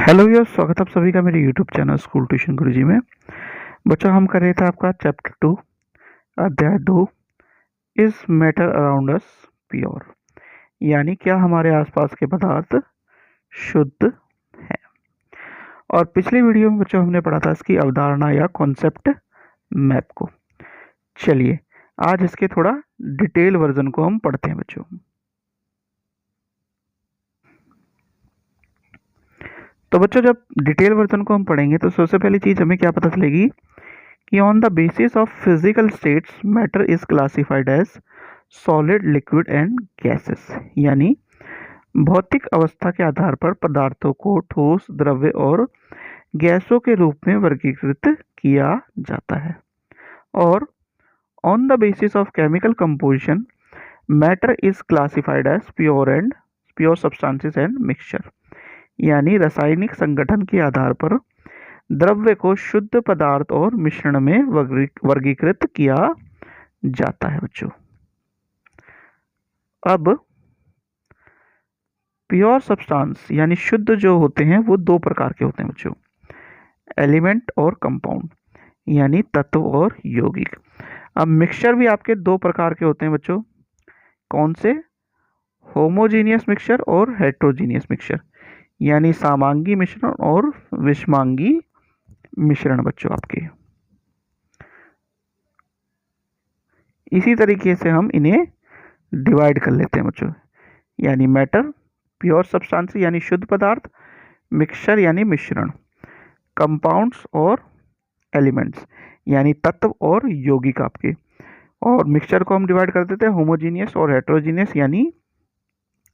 Hello यार, स्वागत है आप सभी का मेरे यूट्यूब चैनल स्कूल ट्यूशन गुरुजी में। बच्चों, हम कर रहे थे आपका चैप्टर 2 अध्याय 2 is matter around us pure, यानी क्या हमारे आसपास के पदार्थ शुद्ध है। और पिछली वीडियो में बच्चों हमने पढ़ा था इसकी अवधारणा या कॉन्सेप्ट मैप को। चलिए आज इसके थोड़ा डिटेल वर्जन को हम पढ़ते हैं बच्चों। तो बच्चों जब डिटेल वर्जन को हम पढ़ेंगे तो सबसे पहली चीज हमें क्या पता चलेगी कि on the basis of physical states matter is classified as solid, liquid and gases, यानी भौतिक अवस्था के आधार पर पदार्थों को ठोस, द्रव्य और गैसों के रूप में वर्गीकृत किया जाता है। और on the basis of chemical composition matter is classified as pure substances and mixture, यानी रासायनिक संगठन के आधार पर द्रव्य को शुद्ध पदार्थ और मिश्रण में वर्गीकृत किया जाता है बच्चों। अब प्योर सब्सटेंस यानी शुद्ध जो होते हैं वो दो प्रकार के होते हैं बच्चों, एलिमेंट और कंपाउंड, यानी तत्व और यौगिक। अब मिक्सचर भी आपके दो प्रकार के होते हैं बच्चों, कौन से? होमोजीनियस मिक्सचर और हेट्रोजीनियस मिक्सचर, यानी समांगी मिश्रण और विषमांगी मिश्रण बच्चों आपके। इसी तरीके से हम इन्हें डिवाइड कर लेते हैं बच्चों, यानी मैटर प्योर सब्सटेंस यानी शुद्ध पदार्थ, मिक्सचर यानी मिश्रण, कंपाउंड्स और एलिमेंट्स यानी तत्व और यौगिक आपके। और मिक्सचर को हम डिवाइड कर देते हैं होमोजीनियस और हेट्रोजीनियस, यानी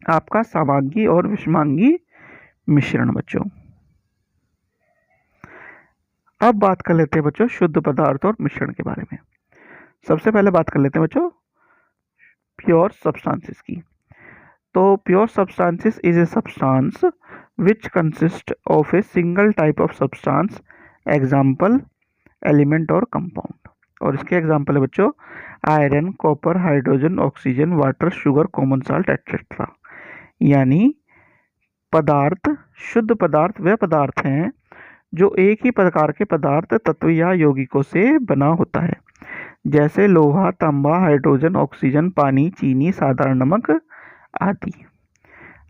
आपका समांगी और विषमांगी मिश्रण बच्चों। अब बात कर लेते हैं बच्चों शुद्ध पदार्थ और मिश्रण के बारे में। सबसे पहले बात कर लेते हैं बच्चों प्योर सब्सटेंसेस की। तो pure substances is a substance which consist of a single type of substance, example element और कंपाउंड। और इसके एग्जाम्पल है बच्चों iron, copper, hydrogen, oxygen, water, sugar, common salt etcetera. यानी पदार्थ, शुद्ध पदार्थ वे पदार्थ हैं जो एक ही प्रकार के पदार्थ, तत्व या यौगिकों से बना होता है, जैसे लोहा, तांबा, हाइड्रोजन, ऑक्सीजन, पानी, चीनी, साधारण नमक आदि।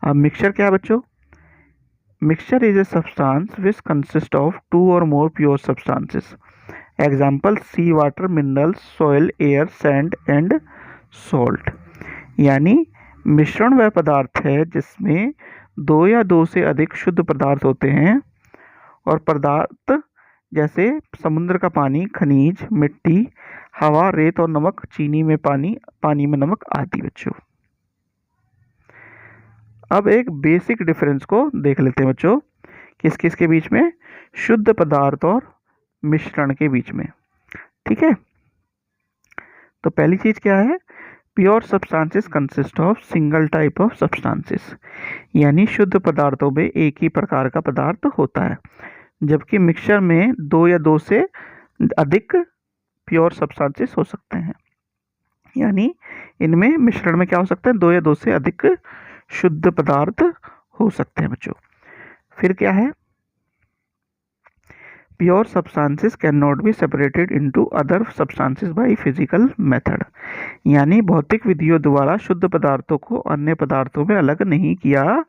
अब मिक्सचर क्या है बच्चों? Mixture is a substance which consist of two or more pure substances, example sea water, minerals, soil, air, sand and salt. यानी मिश्रण वह पदार्थ है जिसमें दो या दो से अधिक शुद्ध पदार्थ होते हैं, और पदार्थ जैसे समुद्र का पानी, खनिज, मिट्टी, हवा, रेत और नमक, चीनी में पानी, पानी में नमक आदि बच्चों। अब एक बेसिक डिफरेंस को देख लेते हैं बच्चों, किस किस के बीच में? शुद्ध पदार्थ और मिश्रण के बीच में। ठीक है, तो पहली चीज क्या है? Pure substances consist of single type of substances, यानी शुद्ध पदार्थों में एक ही प्रकार का पदार्थ होता है, जबकि मिक्सचर में दो या दो से अधिक प्योर सब्सटेंसेस हो सकते हैं। यानी इनमें मिश्रण में क्या हो सकता है? दो या दो से अधिक शुद्ध पदार्थ हो सकते हैं बच्चों। फिर क्या है? Pure substances can not be separated into other substances by physical method, यानी भौतिक विधियों द्वारा शुद्ध पदार्थों को अन्य पदार्थों में अलग नहीं किया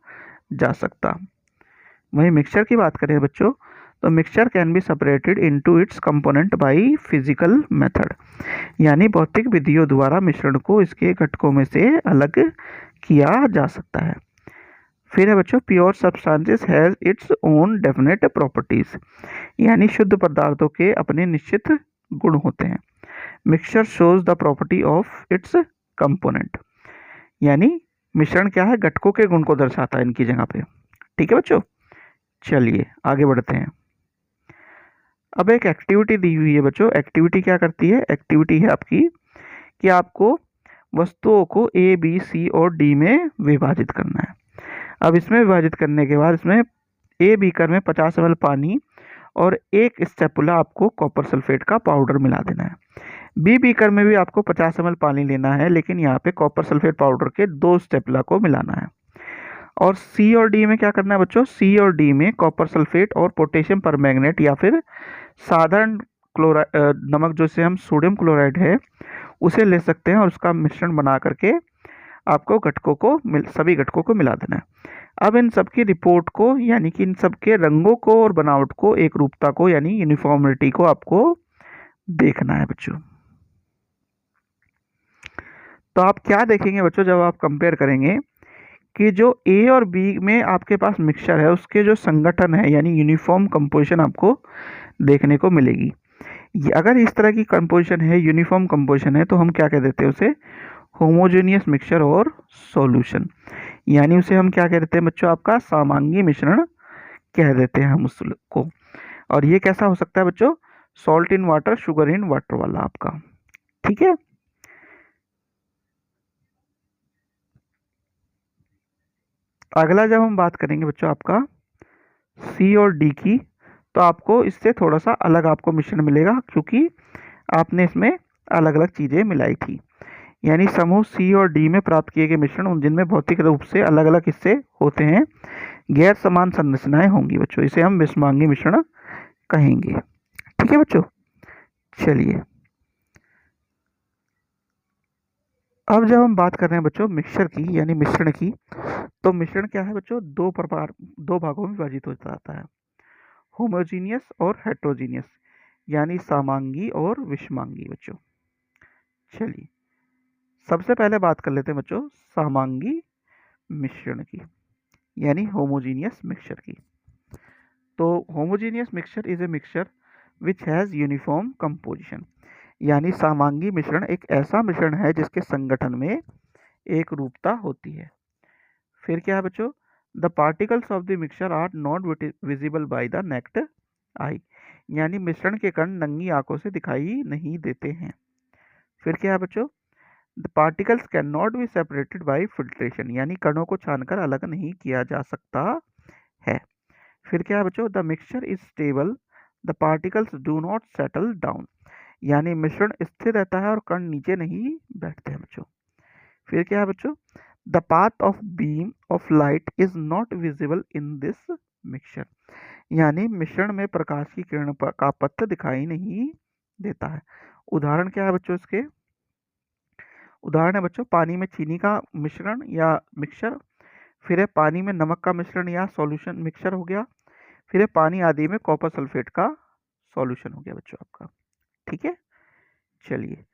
जा सकता। वहीं मिक्सचर की बात करें बच्चों, तो mixture can be separated into its component by physical method, यानी भौतिक विधियों द्वारा मिश्रण को इसके घटकों में से अलग किया जा सकता है। फिर है बच्चों pure substances has its own definite properties, यानी शुद्ध पदार्थों के अपने निश्चित गुण होते हैं। Mixture shows the property of its component, यानी मिश्रण क्या है? घटकों के गुण को दर्शाता है इनकी जगह पे। ठीक है बच्चों, चलिए आगे बढ़ते हैं। अब एक एक्टिविटी दी हुई है बच्चों। एक्टिविटी क्या करती है? एक्टिविटी है आपकी कि आपको वस्तुओं को ए, बी, सी और डी में विभाजित करना है। अब इसमें विभाजित करने के बाद इसमें ए बीकर में 50 ml पानी और एक स्टेपुला आपको कॉपर सल्फेट का पाउडर मिला देना है। बी बीकर में भी आपको 50 ml पानी लेना है, लेकिन यहाँ पे कॉपर सल्फेट पाउडर के 2 स्टेपुला को मिलाना है। और सी और डी में क्या करना है बच्चों, सी और डी में कॉपर सल्फेट और पोटेशियम परमैंगनेट या फिर साधारण क्लोराइड नमक जो से हम सोडियम क्लोराइड है उसे ले सकते हैं और उसका मिश्रण बना करके आपको घटकों को सभी घटकों को मिला देना है। अब इन सब की रिपोर्ट को यानी कि इन सब के रंगों को और बनावट को, एक रूपता को यानी यूनिफॉर्मिटी को आपको देखना है बच्चों। तो आप क्या देखेंगे बच्चों जब आप कंपेयर करेंगे कि जो ए और बी में आपके पास मिक्सचर है उसके जो संगठन है यानी यूनिफॉर्म कंपोजिशन आपको देखने को मिलेगी। अगर इस तरह की कंपोजिशन है, यूनिफॉर्म कंपोजिशन है, तो हम क्या कह देते हैं उसे, होमोजेनियस मिक्सचर और सॉल्यूशन, यानी उसे हम क्या कह देते हैं बच्चों, आपका समांगी मिश्रण कह देते हैं हम उसको। और ये कैसा हो सकता है बच्चों, salt in water, sugar in water वाला आपका, ठीक है। अगला जब हम बात करेंगे बच्चों आपका सी और डी की, तो आपको इससे थोड़ा सा अलग आपको मिश्रण मिलेगा क्योंकि आपने इसमें अलग अलग चीज़ें मिलाई थी। यानी समूह सी और डी में प्राप्त किए गए मिश्रण उन जिनमें भौतिक रूप से अलग अलग हिस्से होते हैं, गैर समान संरचनाएं होंगी बच्चों, इसे हम विषमांगी मिश्रण कहेंगे, ठीक है बच्चों। चलिए अब जब हम बात कर रहे हैं बच्चों मिक्सचर की यानी मिश्रण की, तो मिश्रण क्या है बच्चों, दो भागों में विभाजित हो जाता है, होमोजीनियस और हेट्रोजीनियस, यानी समांगी और विषमांगी बच्चों। चलिए सबसे पहले बात कर लेते हैं बच्चों समांगी मिश्रण की यानी होमोजीनियस मिक्सचर की। तो homogeneous mixture is a mixture which has uniform composition, यानी समांगी मिश्रण एक ऐसा मिश्रण है जिसके संगठन में एक रूपता होती है। फिर क्या है बच्चों, the particles of the mixture are not visible by the naked eye, यानी मिश्रण के कण नंगी आंखों से दिखाई नहीं देते हैं। फिर क्या है बच्चों, the particles can not be separated by filtration, यानी कणों को छानकर अलग नहीं किया जा सकता है। फिर क्या है बच्चों, the mixture is stable, the particles do not settle down, यानी मिश्रण स्थिर रहता है और कण नीचे नहीं बैठते हैं बच्चों। फिर क्या है बच्चों, the path of beam of light is not visible in this mixture, यानी मिश्रण में प्रकाश की किरण का पथ दिखाई नहीं देता है। उदाहरण क्या है बच्चों इसके, उदाहरण है बच्चों पानी में चीनी का मिश्रण या मिक्सचर, फिर है पानी में नमक का मिश्रण या सॉल्यूशन मिक्सचर हो गया, फिर है पानी आदि में कॉपर सल्फेट का सॉल्यूशन हो गया बच्चों आपका, ठीक है। चलिए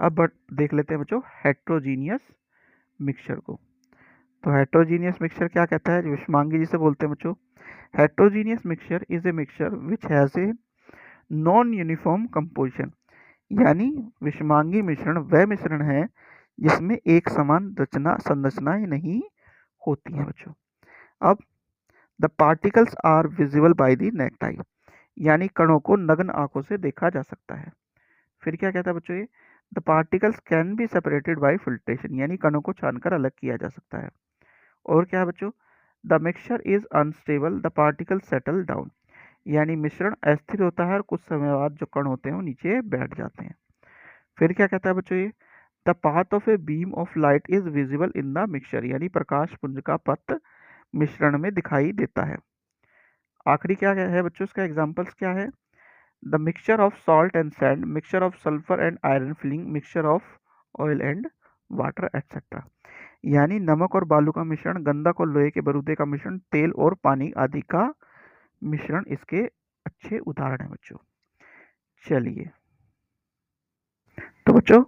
अब देख लेते हैं बच्चों हेट्रोजीनियस मिक्सचर को। तो हेट्रोजीनियस मिक्सचर क्या कहता है, विषमांगी जिसे बोलते हैं बच्चों। Heterogeneous mixture is a mixture which has a non uniform composition, यानी विषमांगी मिश्रण वह मिश्रण है जिसमें एक समान संरचनाएं नहीं होती हैं बच्चों। अब the particles are visible by the naked eye, यानी कणों को नग्न आंखों से देखा जा सकता है। फिर क्या कहता है बच्चों ये, the particles can be separated by filtration, यानी कणों को छानकर अलग किया जा सकता है। और क्या है बच्चों, the mixture is unstable, the particles settle down, यानी मिश्रण अस्थिर होता है और कुछ समय बाद जो कण होते हैं वो नीचे बैठ जाते हैं। फिर क्या कहता है बच्चों ये, the path of a beam of light is visible in the mixture, यानी प्रकाश पुंज का पथ मिश्रण में दिखाई देता है। आखिरी क्या है बच्चों, इसका एग्जांपल्स क्या है, the mixture of salt and sand, mixture of sulphur and iron filling, mixture of oil and water etcetera, यानी नमक और बालू का मिश्रण, गंधक और लोहे के बरूदे का मिश्रण, तेल और पानी आदि का मिश्रण इसके अच्छे उदाहरण हैं बच्चों। चलिए तो बच्चों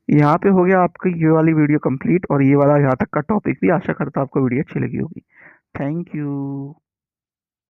यहाँ पे हो गया आपकी ये वाली वीडियो कंप्लीट और ये वाला यहाँ तक का टॉपिक भी, आशा करता हूँ आपको वीडियो अच्छी लगी होगी। Thank you.